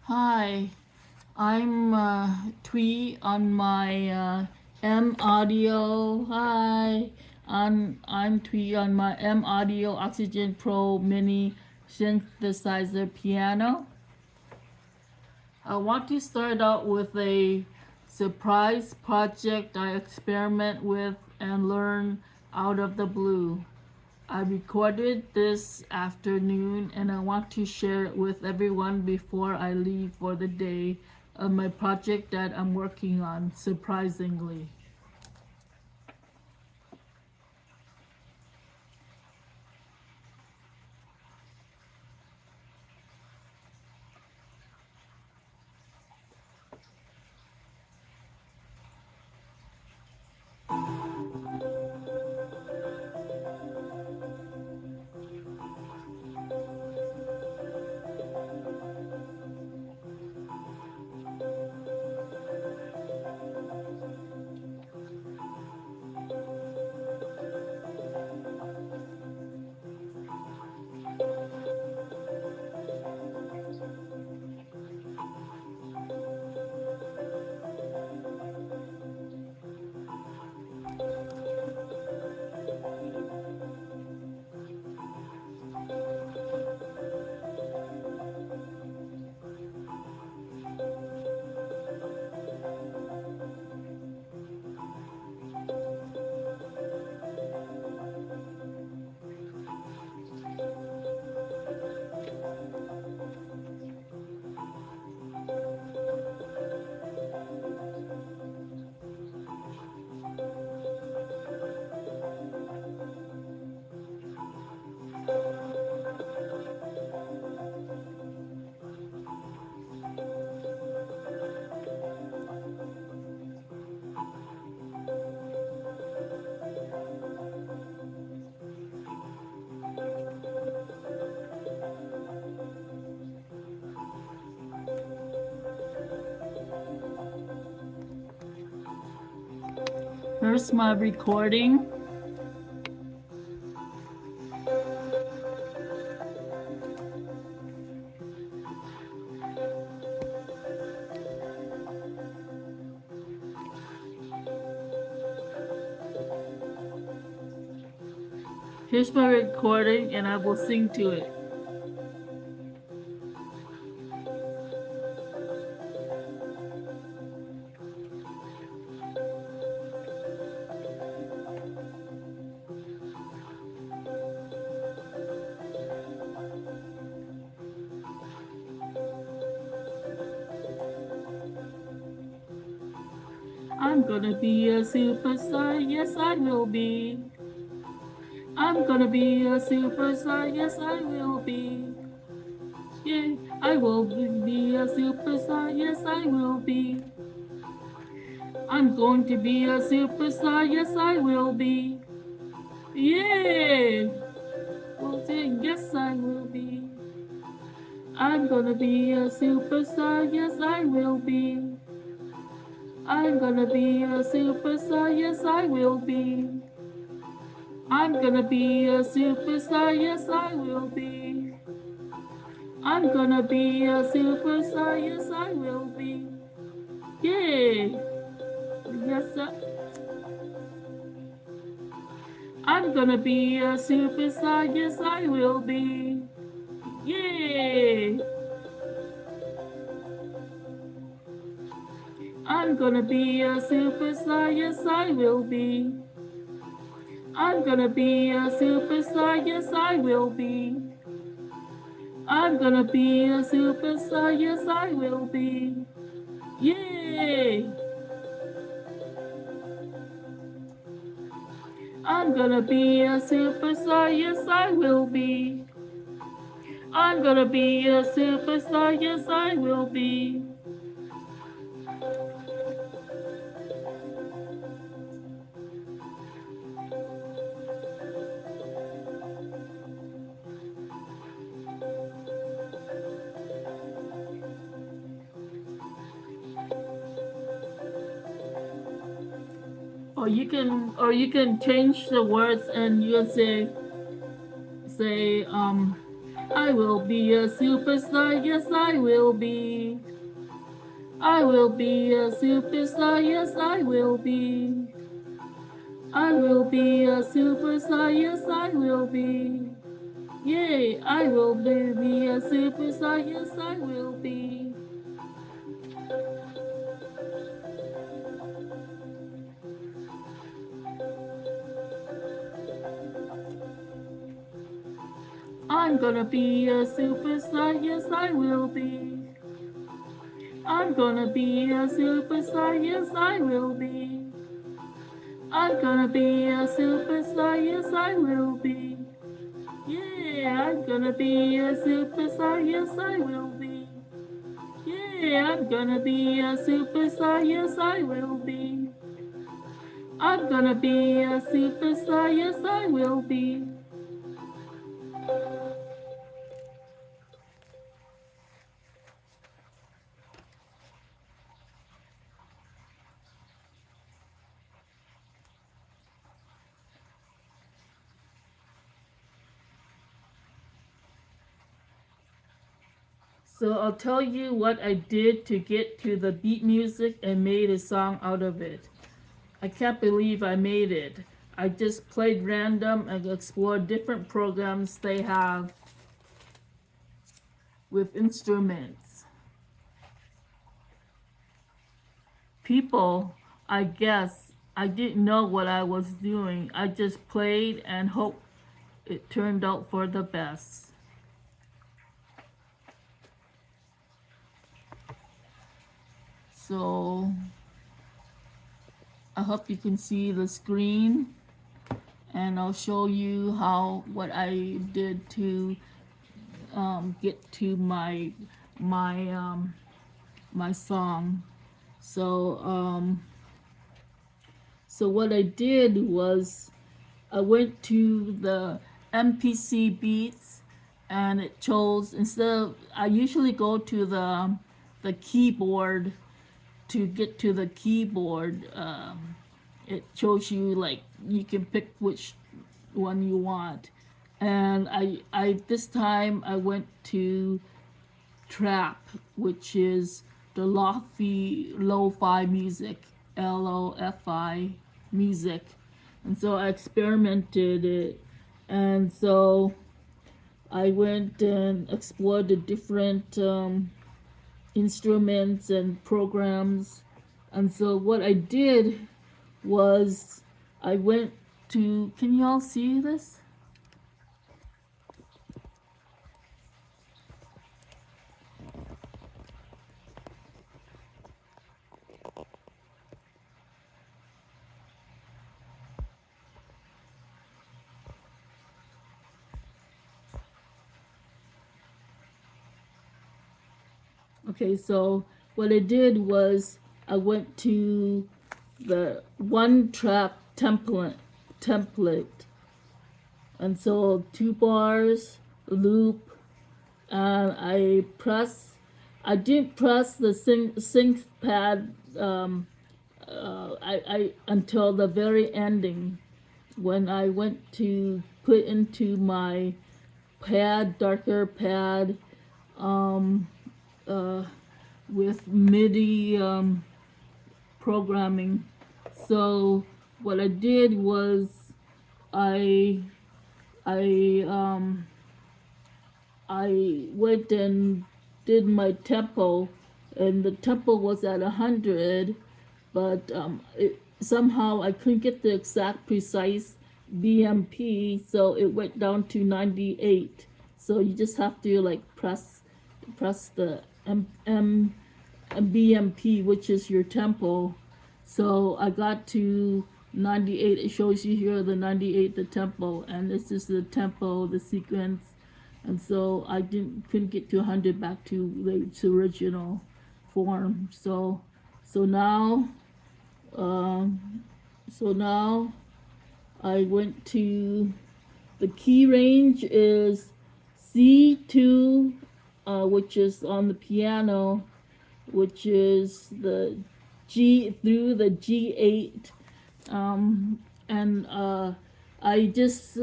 Hi, I'm Twee on my M Audio. Hi, I'm Twee on my M Audio Oxygen Pro Mini Synthesizer Piano. I want to start out with a surprise project I experiment with and learn out of the blue. I recorded this afternoon and I want to share it with everyone before I leave for the day of my project that I'm working on, surprisingly. Here's my recording. Here's my recording and I will sing to it. I'm gonna be a superstar, yes I will be. I'm gonna be a superstar, yes I will be. Yeah, I will be a superstar, yes I will be. I'm going to be a superstar, yes I will be. Yeah, well then, yes I will be. I'm gonna be a superstar, yes I will be. I'm gonna be a superstar, yes I will be. I'm gonna be a superstar, yes I will be. I'm gonna be a superstar, yes I will be. Yeah, yes I. I'm gonna be a superstar, yes I will be. Yeah, I'm gonna be a superstar, yes I will be. I'm gonna be a superstar, yes I will be. I'm gonna be a superstar, yes I will be. Yay! I'm gonna be a superstar, yes I will be. I'm gonna be a superstar, yes I will be. Or you can change the words and you say I will be a superstar, yes I will be. I will be a superstar, yes I will be. I will be a superstar, yes I will be. Yay, I will be a superstar, yes I will be. I'm gonna be a superstar, yes I will be. I'm gonna be a superstar, yes I will be. I'm gonna be a superstar, yes I will be. Yeah, I'm gonna be a superstar, yes I will be. Yeah, I'm gonna be a superstar, yes I will be. I'm gonna be a superstar, yes I will be. So I'll tell you what I did to get to the beat music and made a song out of it. I can't believe I made it. I just played random and explored different programs they have with instruments. People, I guess, I didn't know what I was doing. I just played and hoped it turned out for the best. So I hope you can see the screen, and I'll show you what I did to get to my song. So so what I did was I went to the MPC Beats, and it chose, instead of, I usually go to the keyboard to get to the keyboard. It shows you, like, you can pick which one you want, and I this time I went to trap, which is the lo-fi music, LOFI music. And so I experimented it, and so I went and explored the different instruments and programs. And so what I did was I went to, can you all see this? Okay, so what I did was I went to the one track template, and so 2 bars, loop, and I didn't press the sync pad I until the very ending, when I went to put into my pad, darker pad, um, uh, with MIDI programming. So what I did was I I um, I went and did my tempo, and the tempo was at 100, but somehow I couldn't get the exact precise BMP, so it went down to 98. So you just have to, like, press the BMP, which is your tempo. So I got to 98. It shows you here the 98, the tempo, and this is the tempo, the sequence. And so I couldn't get to 100 back to its original form. So now um, so now I went to, the key range is C2, which is on the piano, which is the G through the G8, and I just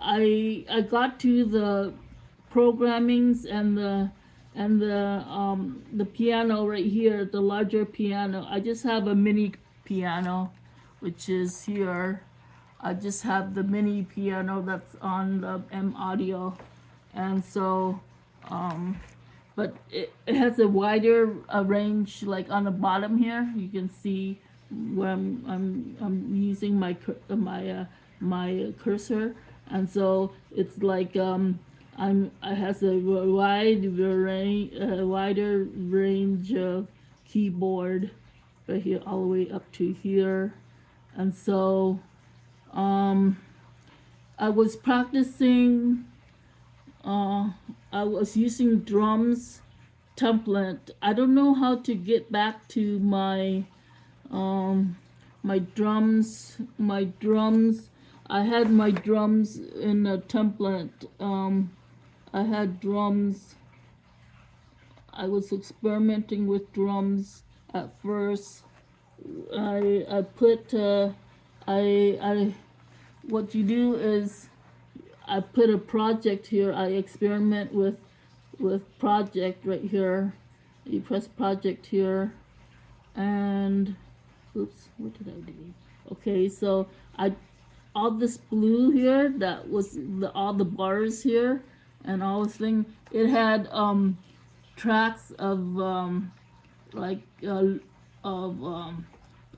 I got to programmings and the piano right here, the larger piano. I just have a mini piano, which is here. I just have the mini piano that's on the M Audio, and so but it has a wider range. Like on the bottom here, you can see where I'm using my cursor, and so it's like I has a wider range of keyboard right here all the way up to here, and so I was practicing. I was using drums template. I don't know how to get back to my my drums. I had my drums in a template. I had drums. I was experimenting with drums at first. I put I what you do is I put a project here. I experiment with project right here. You press project here, and oops, what did I do? Okay, so I all this blue here, that was all the bars here and all this thing. It had tracks of like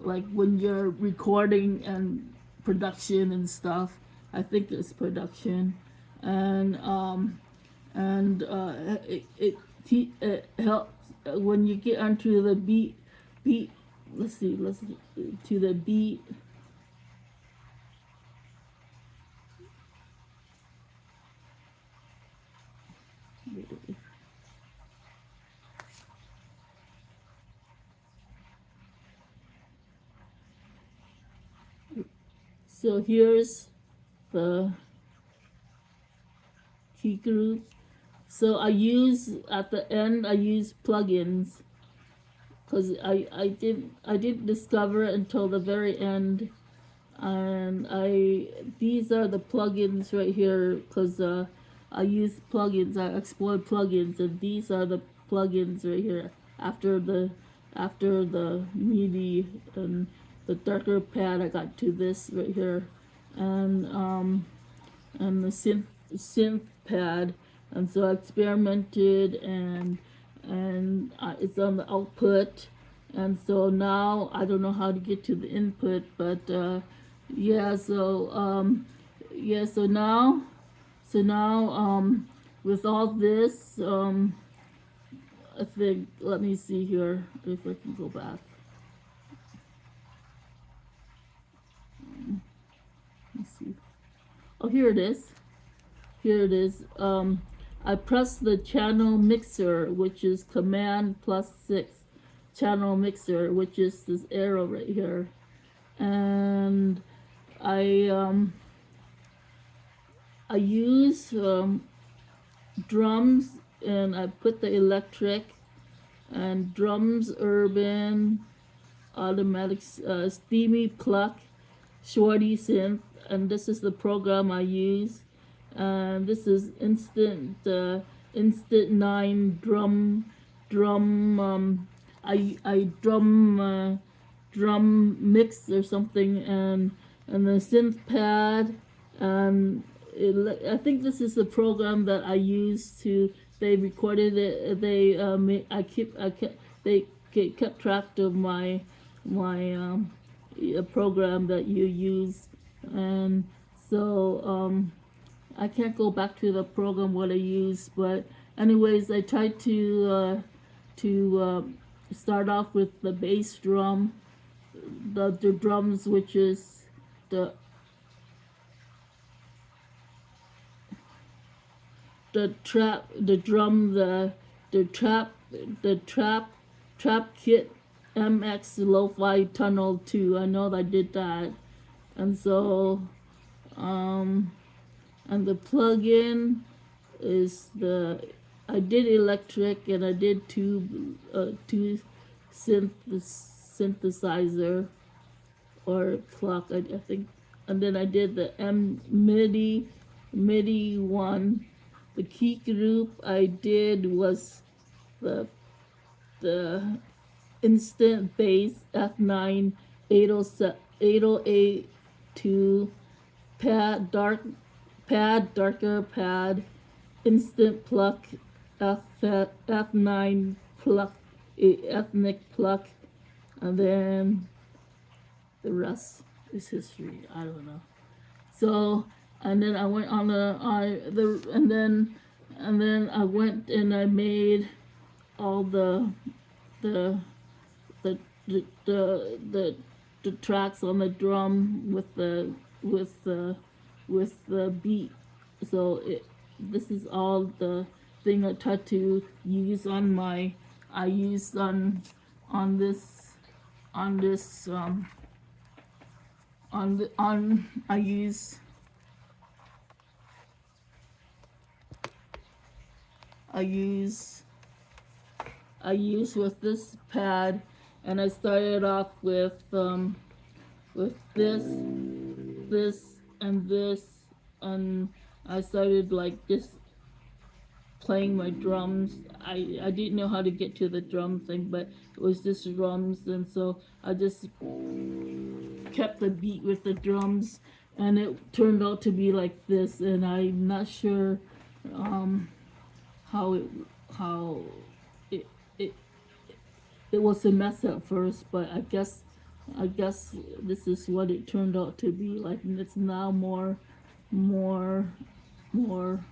like when you're recording and production and stuff. I think it's production, and it helps when you get onto the beat. Let's see, to the beat. So here's the key group. So I use at the end, I use plugins because I didn't discover it until the very end, and these are the plugins right here because I use plugins. I explore plugins, and these are the plugins right here after the MIDI and the darker pad. I got to this right here, and the synth pad, and so I experimented, and it's on the output, and so now I don't know how to get to the input, but yeah, so so now with all this, I think, let me see here if I can go back. Let's see. Oh, here it is. Here it is. I press the channel mixer, which is Command +6 channel mixer, which is this arrow right here, and I use drums, and I put the electric and drums, urban, automatic, steamy pluck, shorty synth, and this is the program I use. And this is instant 9 drum drum mix or something, and the synth pad, and I think this is the program that I used to. They recorded it. They they kept track of my program that you use, and so I can't go back to the program what I use, but anyways, I tried to start off with the bass drum, the drums, which is the trap kit MX Lo-Fi Tunnel 2. I know I did that, and so and the plug-in is I did electric, and I did two synthesizer or clock, I think, and then I did the MIDI one, the key group I did was the the instant bass F9 808 to darker pad instant pluck F9 pluck ethnic pluck, and then the rest is history. I don't know. So, and then I went on and then I went and I made all the the the the tracks on the drum with the beat. So this is all the thing I tried to use on my I used on this on this on the on I use with this pad, and I started off with this, and this, and I started like just playing my drums. I didn't know how to get to the drum thing, but it was just drums, and so I just kept the beat with the drums, and it turned out to be like this. And I'm not sure how it it it was a mess at first, but I guess this is what it turned out to be like, and it's now more more more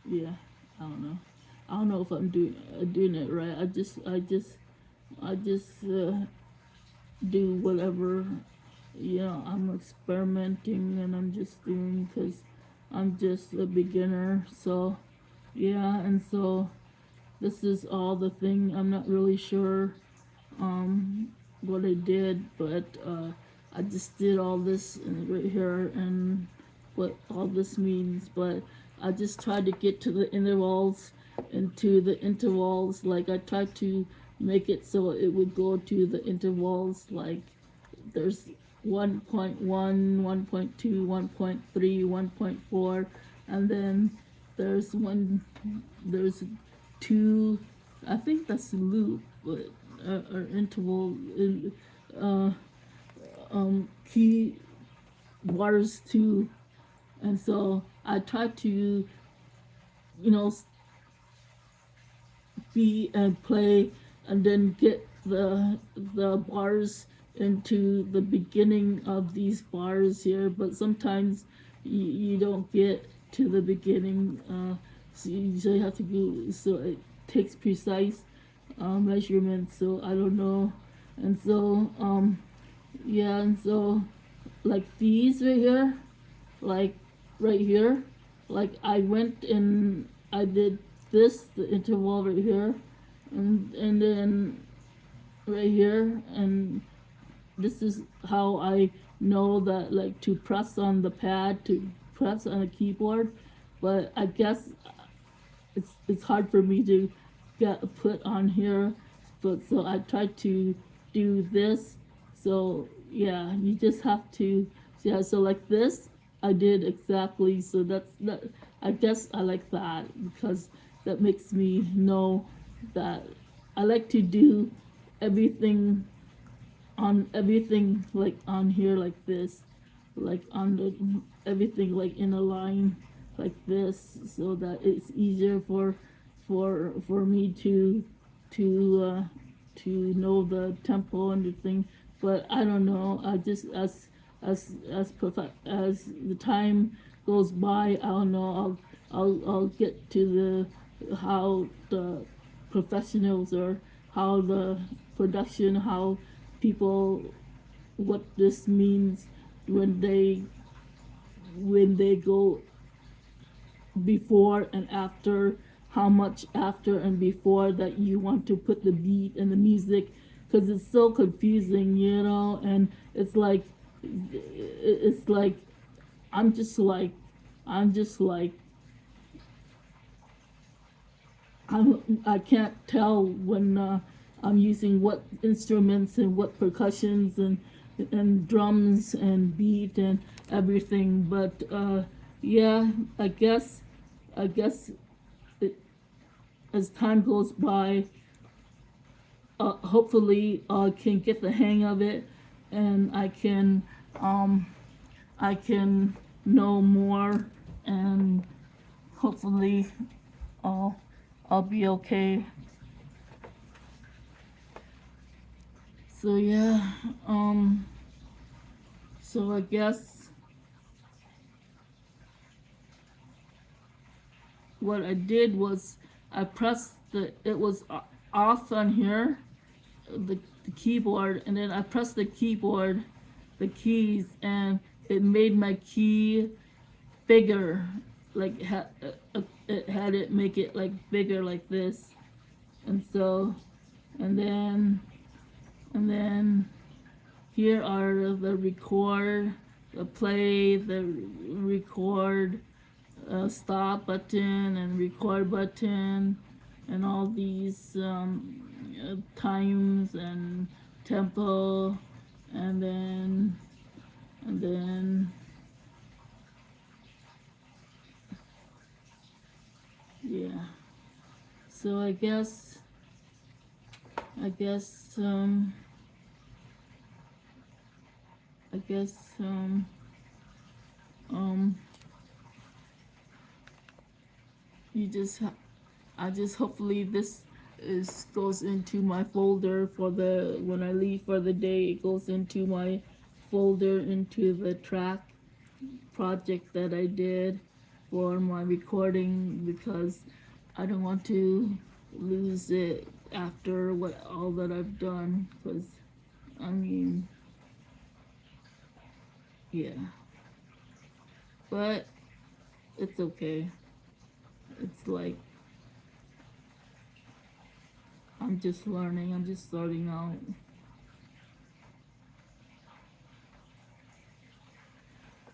yeah. I don't know if I'm doing it right. I just do whatever, I'm experimenting, and I'm just doing because I'm just a beginner. So yeah, and so this is all the thing. I'm not really sure what I did, but I just did all this right here and what all this means. But I just tried to get to the intervals, like I tried to make it so it would go to the intervals, like there's 1.1, 1.2, 1.3, 1.4, and then there's two, I think that's a loop, but or interval, uh, key bars too. And so I tried to, be and play, and then get the bars into the beginning of these bars here, but sometimes you don't get to the beginning, so you have to go, so it takes precise measurements, so I don't know. And so yeah, and so like these right here, like right here, like I went and I did this, the interval right here, and then right here, and this is how I know that, like, to press on the pad, to press on the keyboard. But I guess it's hard for me to get put on here, but so I tried to do this. So yeah, you just have to, yeah, so like this I did exactly. So that's that. I guess I like that because that makes me know that I like to do everything on everything, like on here like this, like on the everything like in a line like this, so that it's easier for me to know the tempo and the thing. But I don't know, I just as the time goes by, I don't know, I'll get to the how the professionals, or how the production, how people, what this means when they go before and after, how much after and before that you want to put the beat and the music, because it's so confusing, and it's like I'm just like I can't tell when I'm using what instruments and what percussions and and drums and beat and everything. But yeah, I guess it, as time goes by, hopefully I can get the hang of it, and I can know more, and hopefully I'll be okay. So yeah, so I guess what I did was I pressed it was off on here, the keyboard, and then I pressed the keyboard, the keys, and it made my key bigger, like it had it make it like bigger like this, and so, and then here are the record, the play, the record, stop button and record button, and all these times and tempo, and then yeah. So I guess I guess you just I just hopefully this is goes into my folder for the when I leave for the day. It goes into my folder, into the track project that I did for my recording, because I don't want to lose it after what all that I've done, because I mean, yeah, but it's okay. It's like I'm just learning, I'm just starting out.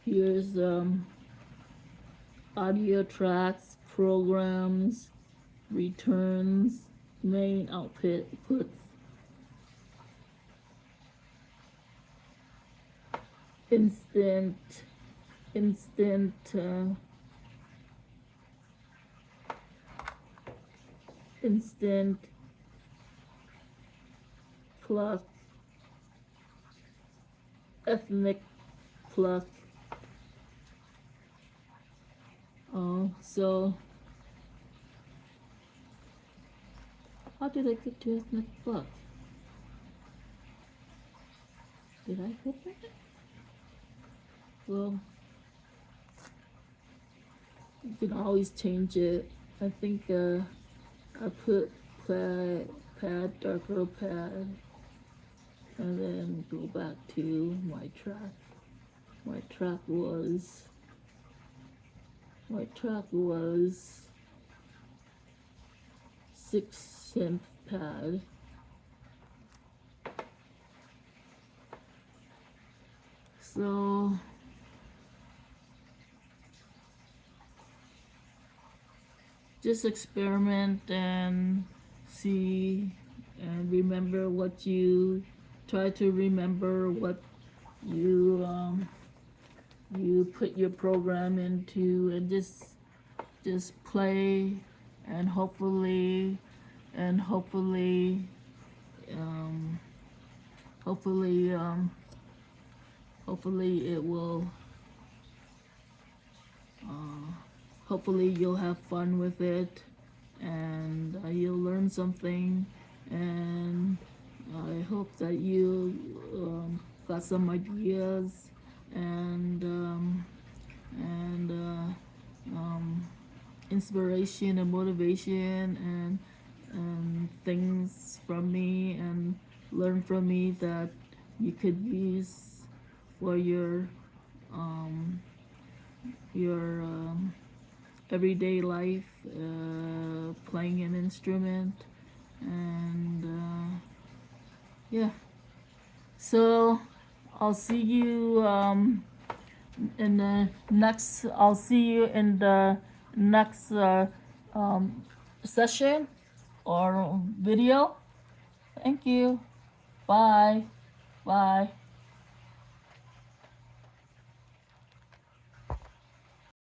Here's audio tracks, programs, returns, main output, puts, instant clock, ethnic clock. So how did I get to ethnic clock? Did I hit that? Well, you can always change it. I think I put pad, darker pad, and then go back to my track. My track was 6 synth pad. So just experiment and see, and remember what you try to remember what you put your program into, and just play, and hopefully hopefully it will hopefully you'll have fun with it, and you'll learn something, and I hope that you got some ideas and inspiration and motivation and things from me, and learn from me that you could use for your everyday life, playing an instrument, and yeah. So I'll see you in the next. I'll see you in the next session or video. Thank you. Bye. Bye.